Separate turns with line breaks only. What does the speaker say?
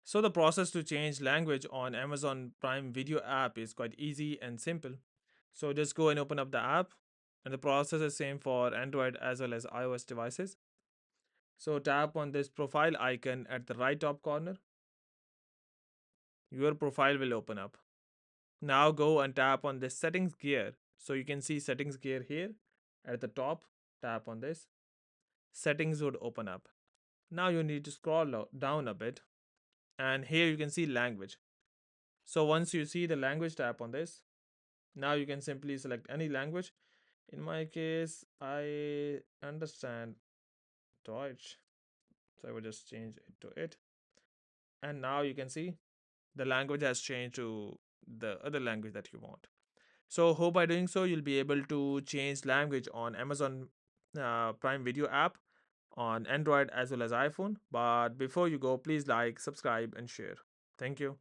So the process to change language on Amazon Prime Video app is quite easy and simple. So just go and open up the app, and the process is same for Android as well as iOS devices. So tap on this profile icon at the right top corner. Your profile will open up. Now go and tap on this settings gear. So you can see settings gear here at the top. Tap on this. Settings would open up. Now you need to scroll down a bit, and here you can see language. So once you see the language, tap on this. Now you can simply select any language. In my case, I understand Deutsch. So I will just change it to it. And now you can see the language has changed to the other language that you want. So hope by doing so, you'll be able to change language on Amazon Prime Video app on Android as well as iPhone. But before you go, please like, subscribe, and share. Thank you.